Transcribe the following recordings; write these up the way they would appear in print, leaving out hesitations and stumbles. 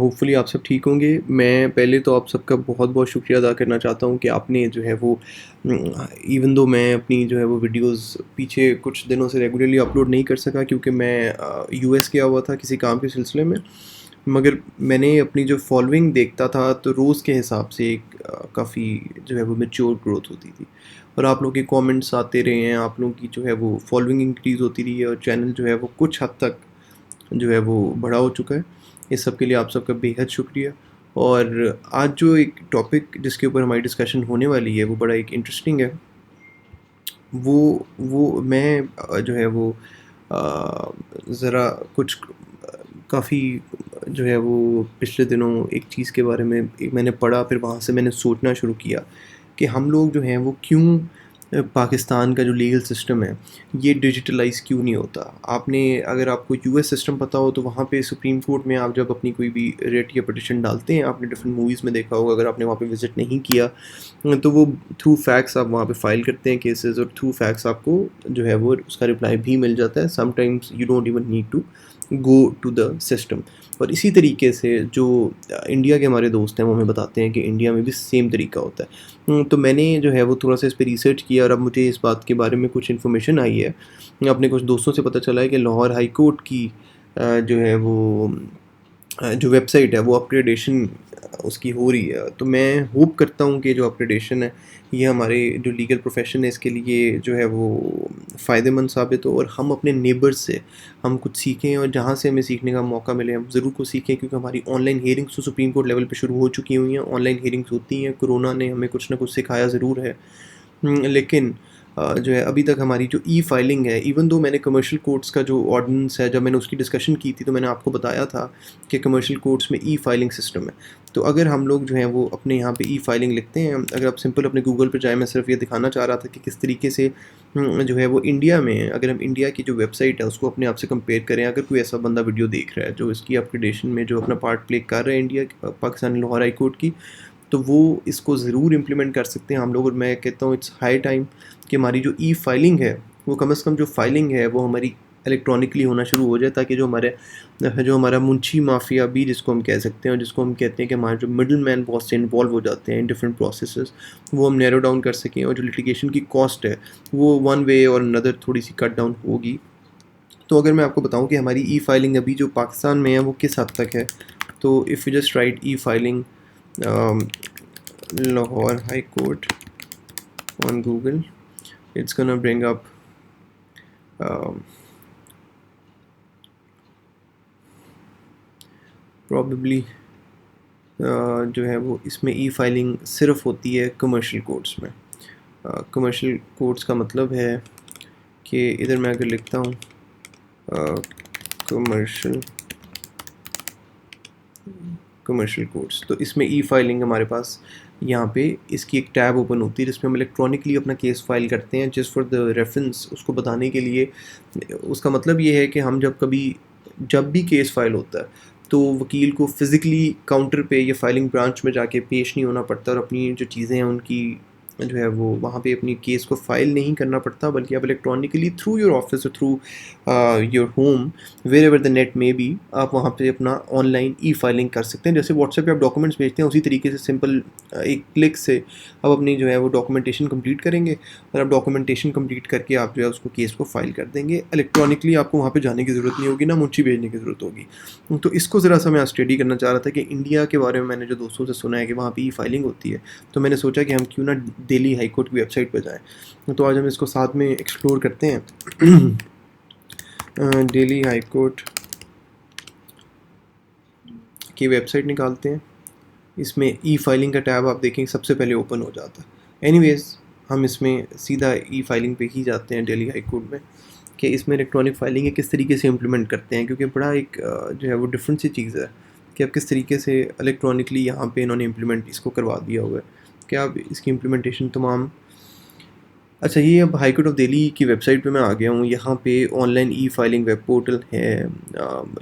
Hopefully आप सब ठीक होंगे। मैं पहले तो आप सबका बहुत-बहुत शुक्रिया अदा करना चाहता हूँ कि आपने जो है वो इवन दो मैं अपनी जो है वो वीडियोज़ पीछे कुछ दिनों से रेगुलरली अपलोड नहीं कर सका क्योंकि मैं यूएस गया हुआ था किसी काम के सिलसिले में। मगर मैंने अपनी जो फॉलोइंग देखता था तो रोज़ के हिसाब से एक काफ़ी जो है वो मैच्योर ग्रोथ होती थी। और आप लोगों के कमेंट्स आते रहे हैं, आप लोगों की जो है वो फॉलोइंग इंक्रीज़ होती रही है और चैनल जो है वो कुछ हद तक जो है वो बड़ा हो चुका है। इस सब के लिए आप सबका बेहद शुक्रिया। और आज जो एक टॉपिक जिसके ऊपर हमारी डिस्कशन होने वाली है वो बड़ा एक इंटरेस्टिंग है। वो मैं जो है वो ज़रा कुछ काफ़ी जो है वो पिछले दिनों एक चीज़ के बारे में एक मैंने पढ़ा, फिर वहाँ से मैंने सोचना शुरू किया कि हम लोग जो हैं वो क्यों पाकिस्तान का जो लीगल सिस्टम है ये डिजिटलाइज़ क्यों नहीं होता। आपने अगर आपको यूएस सिस्टम पता हो तो वहाँ पे सुप्रीम कोर्ट में आप जब अपनी कोई भी रेट या पिटिशन डालते हैं, आपने डिफरेंट मूवीज़ में देखा होगा, अगर आपने वहाँ पे विज़िट नहीं किया तो वो थ्रू फैक्स आप वहाँ पे फ़ाइल करते हैं केसेस और थ्रू फैक्स आपको जो है वो उसका रिप्लाई भी मिल जाता है। Sometimes you don't even need to go to the system. और इसी तरीके से जो इंडिया के हमारे दोस्त हैं वो हमें बताते हैं कि इंडिया में भी सेम तरीका होता है। तो मैंने जो है वो थोड़ा सा इस पे रिसर्च किया और अब मुझे इस बात के बारे में कुछ इन्फॉर्मेशन आई है। अपने कुछ दोस्तों से पता चला है कि लाहौर हाई कोर्ट की जो है वो जो वेबसाइट है वो अपग्रेडेशन उसकी हो रही है। तो मैं होप करता हूँ कि जो अपग्रेडेशन है ये हमारे जो लीगल प्रोफेशन है इसके लिए जो है वो फ़ायदेमंद साबित हो और हम अपने नेबर्स से हम कुछ सीखें और जहाँ से हमें सीखने का मौका मिले हम ज़रूर कुछ सीखें, क्योंकि हमारी ऑनलाइन हियरिंग्स तो सुप्रीम कोर्ट लेवल पे शुरू हो चुकी हुई हैं। ऑनलाइन हियरिंग्स होती हैं, कोरोना ने हमें कुछ ना कुछ सिखाया ज़रूर है। लेकिन जो है अभी तक हमारी जो ई-फाइलिंग है, इवन दो मैंने कमर्शियल कोर्ट्स का जो ऑर्डिनेंस है जब मैंने उसकी डिस्कशन की थी तो मैंने आपको बताया था कि कमर्शियल कोर्ट्स में ई-फाइलिंग सिस्टम है। तो अगर हम लोग जो हैं वो अपने यहाँ पे ई-फाइलिंग लिखते हैं, अगर आप सिंपल अपने गूगल पे जाएँ, मैं सिर्फ ये दिखाना चाह रहा था कि किस तरीके से जो है वो इंडिया में अगर हम इंडिया की जो वेबसाइट है उसको अपने आप से कंपेयर करें, अगर कोई ऐसा बंदा वीडियो देख रहा है जो इसकी अपग्रेडेशन में जो अपना पार्ट प्ले कर रहा है India Pakistan Lahore high court की, तो वो इसको ज़रूर इम्प्लीमेंट कर सकते हैं हम लोग। और मैं कहता हूँ इट्स हाई टाइम कि हमारी जो ई-फाइलिंग है वो कम से कम जो फाइलिंग है वो हमारी इलेक्ट्रॉनिकली होना शुरू हो जाए, ताकि जो हमारा मुंशी माफिया भी जिसको हम कह सकते हैं और जिसको हम कहते हैं कि हमारे जो मिडल मैन बहुत से इन्वॉल्व हो जाते हैं इन डिफरेंट प्रोसेसेस, वो हम नैरो डाउन कर सकें और जो लिटिगेशन की कॉस्ट है वो वन वे और अनदर थोड़ी सी कट डाउन होगी। तो अगर मैं आपको बताऊं कि हमारी ई-फाइलिंग अभी जो पाकिस्तान में है वो किस हद तक है, तो if you just write e filing Lahore High Court on Google, it's gonna bring up probably जो है वो इसमें ई फाइलिंग सिर्फ होती है कमर्शियल कोर्ट्स में। कमर्शियल कोर्ट्स का मतलब है कि इधर मैं अगर लिखता हूँ कमर्शियल कमर्शियल कोर्ट्स, तो इसमें ई फाइलिंग हमारे पास यहाँ पे इसकी एक टैब ओपन होती है जिसमें हम इलेक्ट्रॉनिकली अपना केस फाइल करते हैं। जस्ट फॉर द रेफरेंस उसको बताने के लिए, उसका मतलब ये है कि हम जब भी केस फाइल होता है तो वकील को फ़िज़िकली काउंटर पे या फाइलिंग ब्रांच में जाके पेश नहीं होना पड़ता और अपनी जो चीज़ें हैं उनकी जो है वो वहाँ पे अपनी केस को फाइल नहीं करना पड़ता, बल्कि आप इलेक्ट्रॉनिकली थ्रू योर ऑफिस और through your home wherever the net में भी आप वहाँ पे अपना ऑनलाइन ई फाइलिंग कर सकते हैं। जैसे व्हाट्सएप पे आप डॉक्यूमेंट्स भेजते हैं उसी तरीके से सिंपल एक क्लिक से आप अपनी जो है वो डॉक्यूमेंटेशन कंप्लीट करेंगे और आप डॉक्यूमेंटेशन कंप्लीट करके आप जो है उसको केस को फाइल कर देंगे इलेक्ट्रॉनिकली। आपको वहाँ पे जाने की ज़रूरत नहीं होगी, ना मुंशी भेजने की ज़रूरत होगी। तो इसको ज़रा सा मैं स्टडी करना चाह रहा था कि इंडिया के बारे में मैंने जो दोस्तों से सुना है कि वहाँ पे ई फाइलिंग होती है, तो मैंने सोचा कि हम क्यों ना दिल्ली हाई कोर्ट की वेबसाइट पर जाएँ। तो आज हम इसको साथ में एक्सप्लोर करते हैं। दिल्ली हाई कोर्ट की वेबसाइट निकालते हैं, इसमें ई फाइलिंग का टैब आप देखेंगे सबसे पहले ओपन हो जाता है। एनीवेज़ हम इसमें सीधा ई फाइलिंग पे ही जाते हैं दिल्ली हाई कोर्ट में, कि इसमें इलेक्ट्रॉनिक फाइलिंग है किस तरीके से इम्प्लीमेंट करते हैं, क्योंकि बड़ा एक जो है वो डिफरेंट सी चीज़ है कि आप किस तरीके से इलेक्ट्रॉनिकली यहाँ पे इन्होंने इम्प्लीमेंट इसको करवा दिया हुआ है कि आप इसकी इम्प्लीमेंटेशन तमाम। अच्छा, ये अब हाई कोर्ट ऑफ दिल्ली की वेबसाइट पे मैं आ गया हूँ। यहाँ पे online e filing web portal है,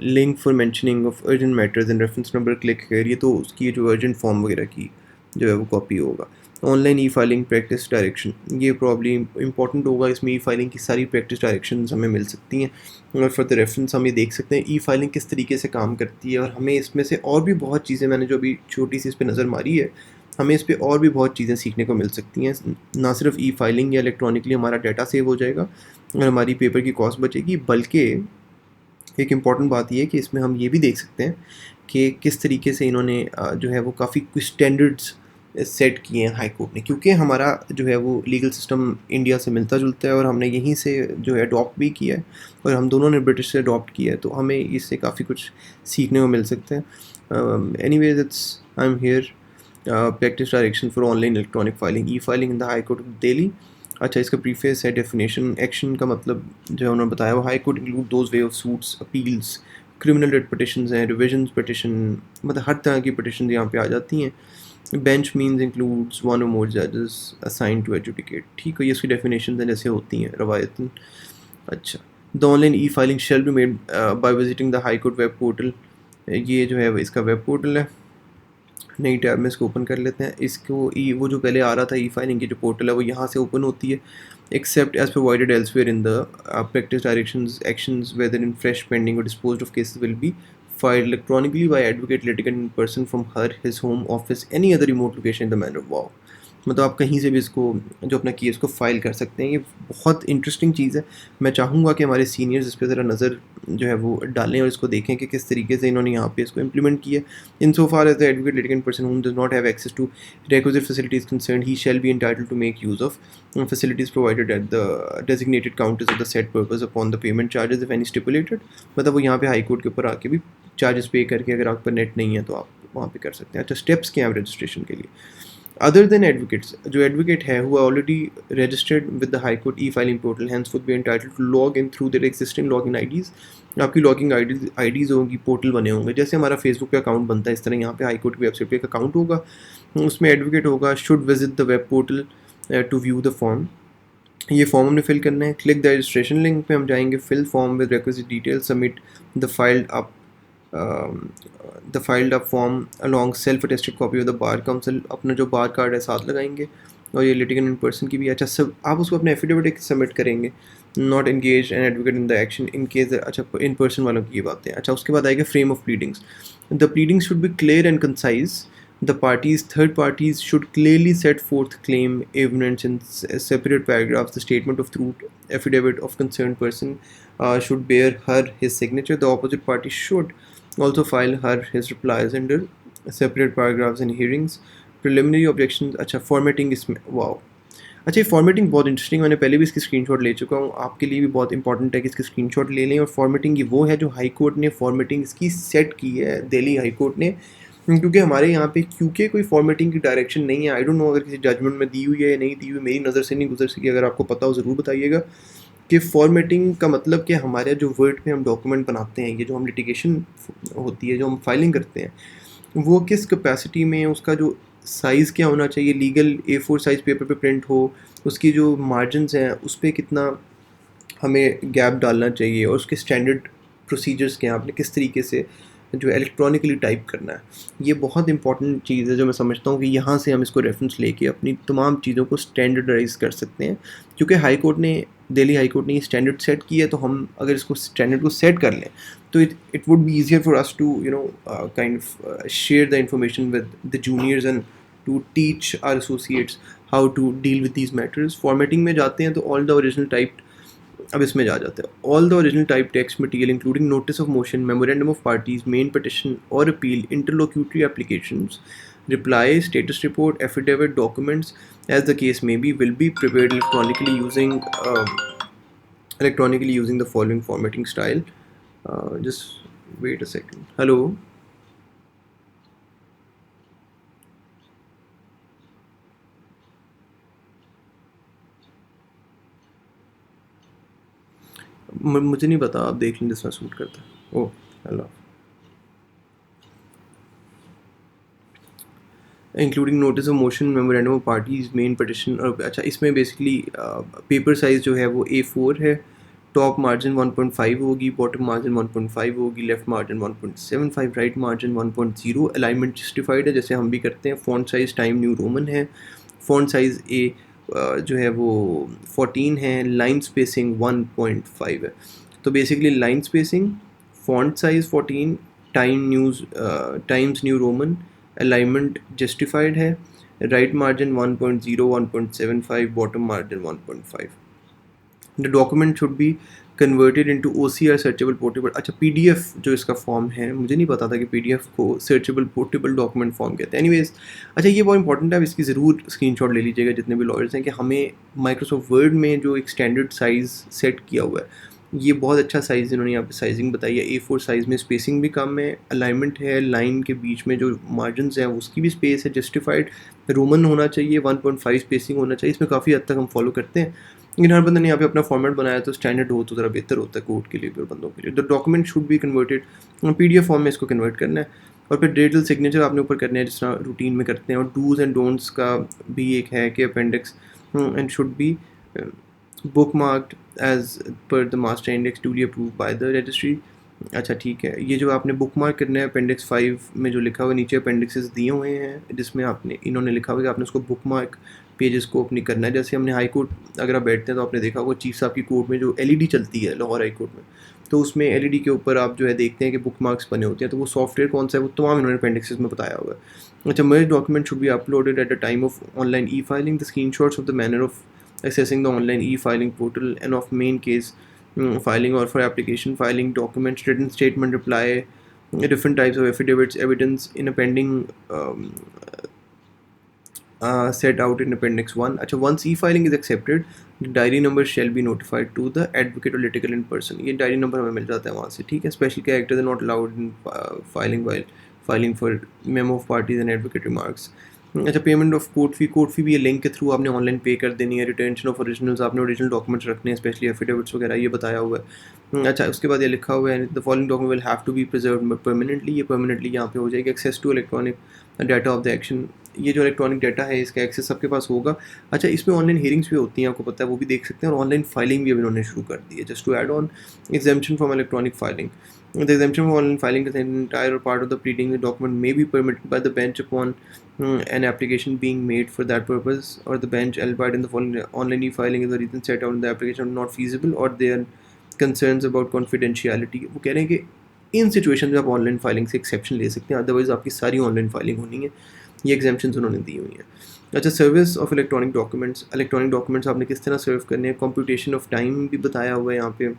link for mentioning of urgent matters and reference number click करिए तो उसकी जो अर्जेंट फॉर्म वगैरह की जो है वो कॉपी होगा। Online e filing practice direction, ये प्रॉब्ली इंपॉर्टेंट होगा। इसमें ई फाइलिंग की सारी प्रैक्टिस डायरेक्शंस हमें मिल सकती हैं और फॉर द रेफरेंस हम ये देख सकते हैं ई फाइलिंग किस तरीके से काम करती है। और हमें इसमें से और भी बहुत चीज़ें, मैंने जो अभी छोटी सी इस पर नज़र मारी है, हमें इस पर और भी बहुत चीज़ें सीखने को मिल सकती हैं। ना सिर्फ ई फाइलिंग या इलेक्ट्रॉनिकली हमारा डाटा सेव हो जाएगा और हमारी पेपर की कॉस्ट बचेगी, बल्कि एक इम्पॉर्टेंट बात ये है कि इसमें हम ये भी देख सकते हैं कि किस तरीके से इन्होंने जो है वो काफ़ी कुछ स्टैंडर्ड्स सेट किए हैं हाई कोर्ट ने, क्योंकि हमारा जो है वो लीगल सिस्टम इंडिया से मिलता जुलता है और हमने यहीं से जो है अडॉप्ट भी किया है और हम दोनों ने ब्रिटिश से अडॉप्ट किया है, तो हमें इससे काफ़ी कुछ सीखने को मिल सकता है। Anyways it's I am here practice direction for online electronic filing, E filing in the high court of Delhi. अच्छा, इसका प्रीफेस है डेफिनेशन। एक्शन का मतलब जो है उन्होंने बताया वो high court include those way of suits, appeals, criminal rate petitions हैं, रिविजन्स पटिशन, मतलब हर तरह की पटिशन यहाँ पे आ जाती हैं। बेंच मीन्स इंक्लूड्स वन और मोर जजेस असाइन टू एजुडिकेट। ठीक है, ये इसकी डेफिनेशन हैं जैसे होती हैं रवायतन। अच्छा, the online e filing shall be made by visiting the high court web portal. ये जो है इसका वेब पोर्टल है। नई टैब में इसको ओपन कर लेते हैं। इसको ई वो जो पहले आ रहा था ई फाइलिंग की जो पोर्टल है वो यहाँ से ओपन होती है। Except as provided elsewhere in the practice directions, actions whether in fresh pending और disposed of cases will be filed electronically by advocate litigant in person from her his home office any other remote location in the manner of law। मतलब आप कहीं से भी इसको जो अपना case को फाइल कर सकते हैं। ये बहुत इंटरेस्टिंग चीज़ है। मैं चाहूँगा कि हमारे सीनियर्स इस पर ज़रा नज़र जो है वो डालें और इसको देखें कि किस तरीके से इन्होंने यहाँ पे इसको इम्प्लीमेंट किया। In so far as the advocate litigant person whom does not have access to requisite facilities concerned, he shall be entitled to make use of facilities provided at the designated counters of the said purpose upon the payment charges if any stipulated। मतलब वो यहाँ पे high court के ऊपर आके भी charges पे करके, अगर आप पर नेट नहीं है तो आप वहाँ पे कर सकते हैं। अच्छा, स्टेप्स क्या हैं रजिस्ट्रेशन के लिए। अदर देन एडवोकेट्स, जो एडवोकेट है who already registered with the high court e filing portal henceforth be entitled to log in through their existing login IDs. आपकी लॉगिंग आईडीज़ होंगी, पोर्टल बने होंगे, जैसे हमारा फेसबुक पे अकाउंट बनता है इस तरह यहाँ पे हाई कोर्ट की वेबसाइट पे एक अकाउंट होगा, उसमें एडवोकेट होगा। Should visit the web portal to view the form. ये फॉर्म हमने फिल करना है। क्लिक द रजिस्ट्रेशन लिंक पे हम जाएंगे। Fill form with requisite details, submit the filled up form along self attested copy of the bar council. अपना जो बार card है साथ लगाएंगे और ये लिटिगेंट इन पर्सन की भी। अच्छा, सब आप उसको अपने एफिडेविट सबमिट करेंगे। Not engage an advocate in the action in case. अच्छा, इन पर्सन वालों की ये बातें। अच्छा, उसके बाद आएगा frame of pleadings. The pleadings should be clear and concise. The third parties should clearly set forth claim evidence in separate paragraphs. The statement of truth affidavit of concerned person should bear his signature. The opposite party should also file his replies under separate paragraphs in hearings. Preliminary objections। अच्छा, formatting इसमें wow. अच्छा, ये formatting बहुत interesting, मैंने पहले भी इसकी screenshot ले चुका हूँ। आपके लिए भी बहुत इंपॉर्टेंट है कि इसकी स्क्रीनशॉट ले लें। और फॉर्मेटिंग ये वो है जो हाई कोर्ट ने फॉर्मेटिंग इसकी सेट की है, दिल्ली हाई कोर्ट ने, क्योंकि हमारे यहाँ पे क्योंकि कोई फॉर्मेटिंग की डायरेक्शन नहीं है। आई डोंट नो अगर किसी जजमेंट में दी हुई है या नहीं दी हुई, मेरी नज़र से नहीं गुजर सकी। अगर आपको पता हो ज़रूर बताइएगा कि फॉर्मेटिंग का मतलब कि हमारे जो वर्ड पे हम डॉक्यूमेंट बनाते हैं, ये जो हम लिटिगेशन होती है, जो हम फाइलिंग करते हैं, वो किस कैपेसिटी में, उसका जो साइज़ क्या होना चाहिए, लीगल A4 साइज़ पेपर पे प्रिंट हो, उसकी जो मार्जिनस हैं उस पर कितना हमें गैप डालना चाहिए, और उसके स्टैंडर्ड प्रोसीजर्स क्या हैं, आपने किस तरीके से जो इलेक्ट्रॉनिकली टाइप करना है। ये बहुत इंपॉर्टेंट चीज़ है जो मैं समझता हूँ कि यहाँ से हम इसको रेफरेंस लेके अपनी तमाम चीज़ों को स्टैंडर्डाइज कर सकते हैं। क्योंकि हाई कोर्ट ने, दिल्ली हाई कोर्ट ने ये स्टैंडर्ड सेट किया है, तो हम अगर इसको स्टैंडर्ड को सेट कर लें तो it would be easier for us to kind of share the information with the juniors and to teach our associates how to deal with these matters. Formatting में जाते हैं तो ऑल द ओरिजिनल टाइप, अब इसमें जा जाते हैं। All the original type text material including notice of motion, memorandum of parties, main petition और appeal, interlocutory applications, reply, status report, affidavit, documents as the case may be will be prepared electronically using the following formatting style। Just wait a second। Hello। मुझे नहीं पता, आप देख लें जिसमें suit करता है। Oh hello. Including notice of motion, memorandum of parties, main petition. और अच्छा, इसमें बेसिकली पेपर साइज़ जो है वो A4 है। टॉप मार्जिन 1.5 होगी, बॉटम मार्जिन 1.5 होगी, left margin 1.75, right margin 1.0। Alignment justified है जैसे हम भी करते हैं। Font size time new Roman है। फ़ॉन्ट साइज़ जो है वो 14 है, लाइन स्पेसिंग 1.5 है। तो basically line spacing, font size 14, Times New Roman, alignment justified है, right margin 1.0, 1.75, bottom margin 1.5। The document should be converted into OCR searchable portable. अच्छा, PDF जो इसका फॉर्म है, मुझे नहीं पता था कि पीडीएफ को सर्चेबल पोर्टेबल डॉक्यूमेंट फॉर्म कहते हैं। एनीवेज, अच्छा ये बहुत इंपॉर्टेंट है, आप इसकी ज़रूर स्क्रीनशॉट ले लीजिएगा जितने भी लॉयर्स हैं, कि हमें माइक्रोसॉफ्ट वर्ड में जो एक स्टैंडर्ड साइज़ सेट किया हुआ है, ये बहुत अच्छा साइज़ इन्होंने यहाँ पे साइजिंग बताई है। A4 साइज़ में स्पेसिंग भी कम है, अलाइनमेंट है, लाइन के बीच में जो मार्जिन हैं उसकी भी स्पेस है, जस्टिफाइड रोमन होना चाहिए, 1.5 स्पेसिंग होना चाहिए। इसमें काफ़ी हद तक हम फॉलो करते हैं, लेकिन हर बंदे ने यहाँ पे अपना फॉर्मेट बनाया तो स्टैंडर्ड हो तो ज़रा बेहतर होता है कोड के लिए भी और बंदों के लिए। The document should be converted, PDF form में इसको कन्वर्ट करना है, और फिर डिजिटल सिग्नेचर आपने ऊपर करने हैं जिस तरह रूटीन में करते हैं। और डूज एंड डोंट्स का भी एक है कि appendix and should be bookmarked as per the master index duly approve by the registry. अच्छा ठीक है, ये जो आपने बुक मार्क करना है अपेंडिक्स 5 में जो लिखा हुआ है, नीचे अपेंडिक्सेस दिए हुए हैं जिसमें आपने इन्होंने लिखा हुआ है कि आपने उसको बुक मार्क पेजेस को अपनी करना है। जैसे हमने हाई कोर्ट अगर आप बैठते हैं तो आपने देखा होगा चीफ साहब की कोर्ट में जो एलईडी चलती है लाहौर हाई कोर्ट में, तो उसमें एलईडी के ऊपर आप जो है देखते हैं कि बुक मार्क्स बने होते हैं, तो वो सॉफ्टवेयर कौन सा है वो तमाम इन्होंने अपेंडिक्सेस में बताया हुआ है। अच्छा, merge document should be uploaded at the time of online e filing, the screen shots of the manner of accessing the online e-filing portal and of main case filing or for application filing documents, written statement, reply, different types of affidavits, evidence in a pending set out in appendix 1. अच्छा, once e-filing is accepted, the diary number shall be notified to the advocate or litigant in person. ये diary number हमें मिल जाता है वहाँ से, ठीक है। Special characters are not allowed in filing while filing for memo of parties and advocate remarks. अच्छा, payment of court fee भी ये लिंक के थ्रू आपने ऑनलाइन पे कर देनी है। रिटेंशन ऑफ ओरिजिनल्स, आपने ओरिजिनल डॉक्यूमेंट्स रखने हैं, स्पेशली एफिडेविट्स वगैरह, ये बताया हुआ है। अच्छा, उसके बाद ये लिखा हुआ है the following document will have to be preserved permanently, ये परमानेंटली यहाँ पे हो जाएगी। Access to electronic data of the action, ये जो इलेक्ट्रॉनिक डाटा है इसका एक्सेस सबके पास होगा। अच्छा, इसमें ऑनलाइन हियरिंग्स भी होती हैं, आपको पता है, वो भी देख सकते हैं, और ऑनलाइन फाइलिंग भी अब इन्होंने शुरू कर दी है। Just to add on, exemption from electronic filing, the exemption from online filing is an entire or part of the pleading. The document may be permitted by the bench upon an application being made for that purpose, or the bench albeit in the following online e-filing is the reason set out in the application not feasible, or there are concerns about confidentiality. वो कह रहे हैं कि इन situation में आप online filing से exception ले सकते हैं, अदरवाइज आपकी सारी ऑनलाइन फाइलिंग होनी है। ये एग्जेम्पशन उन्होंने दी हुई हैं। अच्छा, सर्विस ऑफ इलेक्ट्रॉनिक डॉक्यूमेंट्स आपने किस तरह सर्व करने हैं, कंप्यूटेशन ऑफ टाइम भी बताया हुआ है यहाँ पे।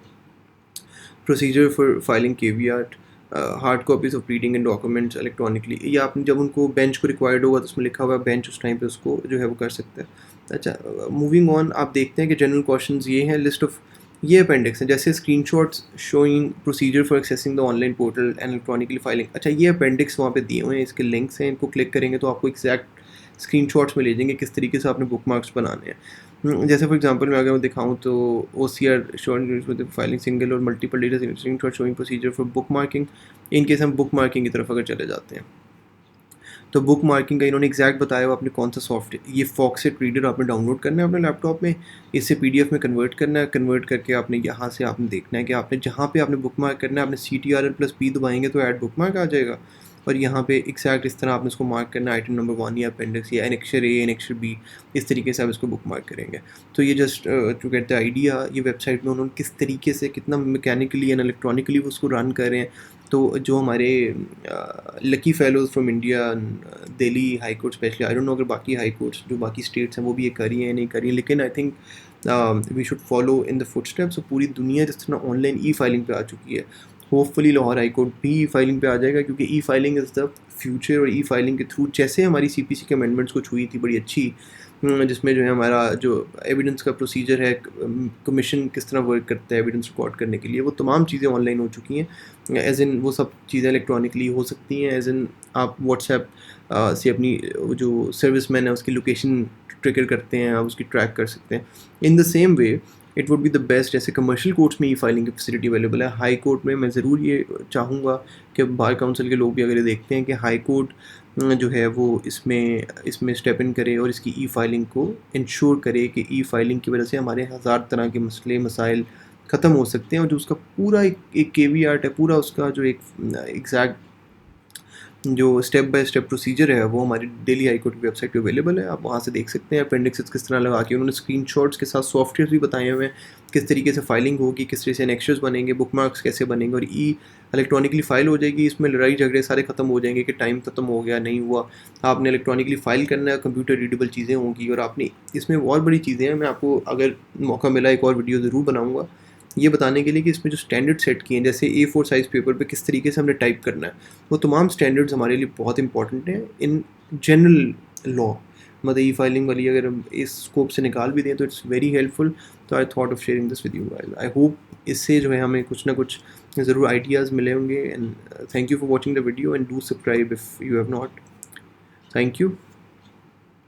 Procedure for filing KVR, hard copies of reading and documents electronically, या आपने जब उनको बेंच को रिक्वायर्ड होगा तो उसमें लिखा हुआ है बेंच उस टाइम पे उसको जो है वो कर सकते हैं। अच्छा, मूविंग ऑन, आप देखते हैं कि जनरल क्वेश्चंस ये हैं, लिस्ट ऑफ ये अपेंडिक्स हैं, जैसे screenshots showing procedure for accessing the online portal and electronically filing. अच्छा, ये अपेंडिक्स वहाँ पे दिए हुए हैं, इसके लिंक्स हैं, इनको क्लिक करेंगे तो आपको एग्जैक्ट स्क्रीनशॉट्स में ले जाएंगे किस तरीके से आपने बुक मार्क्स बनाने हैं। जैसे फॉर एग्जांपल मैं अगर दिखाऊं तो OCR शोइंग फाइलिंग सिंगल और multiple data screenshot showing procedure for book marking. In case हम बुक मार्किंग की तरफ अगर चले जाते हैं तो बुक मार्किंग का इन्होंने एग्जैक्ट बताया हुआ आपने कौन सा सॉफ्टवेयर, ये फॉक्सेट रीडर आपने डाउनलोड करना है अपने लैपटॉप में, इससे PDF में कन्वर्ट करना है। कन्वर्ट करके आपने यहाँ से आपने देखना है कि आपने जहाँ पे आपने बुक मार्क करना है, आपने CTRL+P दबाएंगे तो ऐड बुक मार्क आ जाएगा, और यहाँ पे एग्जैक्ट इस तरह आपने उसको मार्क करना है, आइटम नंबर 1 या अपेंडिक्स या एनेक्चर A एनेक्चर B, इस तरीके से आप इसको बुक मार्क करेंगे। तो ये just to get the idea, ये वेबसाइट में उन्होंने किस तरीके से कितना मैकेनिकली एंड इलेक्ट्रॉनिकली वो उसको रन कर रहे हैं। तो जो हमारे lucky fellows from India, Delhi high court specially, I don't know अगर बाकी हाई कोर्ट्स जो बाकी स्टेट्स हैं वो भी ये करी हैं नहीं करी, लेकिन I think we should follow in the footsteps. तो पूरी दुनिया जिस तरह ऑनलाइन E-फाइलिंग पे आ चुकी है, होपफुली लाहौर हाई कोर्ट भी E-फाइलिंग पे आ जाएगा, क्योंकि E-फाइलिंग इज़ द फ्यूचर। और E-फाइलिंग के थ्रू जैसे हमारी CPC के अमेंडमेंट्स कुछ हुई थी बड़ी अच्छी, जिसमें जो है हमारा जो एविडेंस का प्रोसीजर है, कमीशन किस तरह वर्क करता है एविडेंस रिकॉर्ड करने के लिए, वो तमाम चीज़ें ऑनलाइन हो चुकी हैं। एज इन वो सब चीज़ें इलेक्ट्रॉनिकली हो सकती हैं, एज इन आप व्हाट्सएप से अपनी जो सर्विस मैन है उसकी लोकेशन ट्रिगर करते हैं, आप उसकी ट्रैक कर सकते हैं। In the same way it would be the best, जैसे कमर्शियल कोर्ट्स में E-फाइलिंग की फैसिलिटी अवेलेबल है, हाई कोर्ट में मैं ज़रूर ये चाहूँगा कि बार काउंसिल के लोग भी अगर ये देखते हैं कि हाई कोर्ट जो है वो इसमें स्टेप इन करे और इसकी E-फाइलिंग को इंश्योर करे कि E-फाइलिंग की वजह से हमारे हज़ार तरह के मसले मसाइल ख़त्म हो सकते हैं, और जो उसका पूरा एक KVR है, पूरा उसका जो एक एग्जैक्ट जो स्टेप बाय स्टेप प्रोसीजर है वो हमारी दिल्ली हाई कोर्ट की वेबसाइट पे अवेलेबल है, आप वहाँ से देख सकते हैं अपेंडिक्सेस किस तरह लगा के उन्होंने स्क्रीनशॉट्स के साथ सॉफ्टवेयर भी बताए हुए हैं, किस तरीके से फाइलिंग होगी, किस तरह से एनेक्शर्स बनेंगे, बुकमार्क्स कैसे बनेंगे और इलेक्ट्रॉनिकली फाइल हो जाएगी। इसमें लड़ाई झगड़े सारे खत्म हो जाएंगे कि टाइम खत्म हो गया नहीं हुआ, आपने इलेक्ट्रॉनिकली फाइल करना है, कंप्यूटर रीडेबल चीज़ें होंगी और आपने इसमें और बड़ी चीज़ें हैं। मैं आपको अगर मौका मिला एक और वीडियो ज़रूर बनाऊँगा ये बताने के लिए कि इसमें जो स्टैंडर्ड सेट किए हैं, जैसे A4 साइज़ पेपर पे किस तरीके से हमने टाइप करना है, वो तमाम स्टैंडर्ड्स हमारे लिए बहुत इंपॉर्टेंट हैं इन जनरल लॉ। मतलब ई फाइलिंग वाली अगर हम इस स्कोप से निकाल भी दें तो इट्स वेरी हेल्पफुल। तो I thought of sharing this with you guys. I hope इससे जो है हमें कुछ ना कुछ ज़रूर आइडियाज़ मिले होंगे। And thank you for watching the video and do subscribe if you have not. Thank you.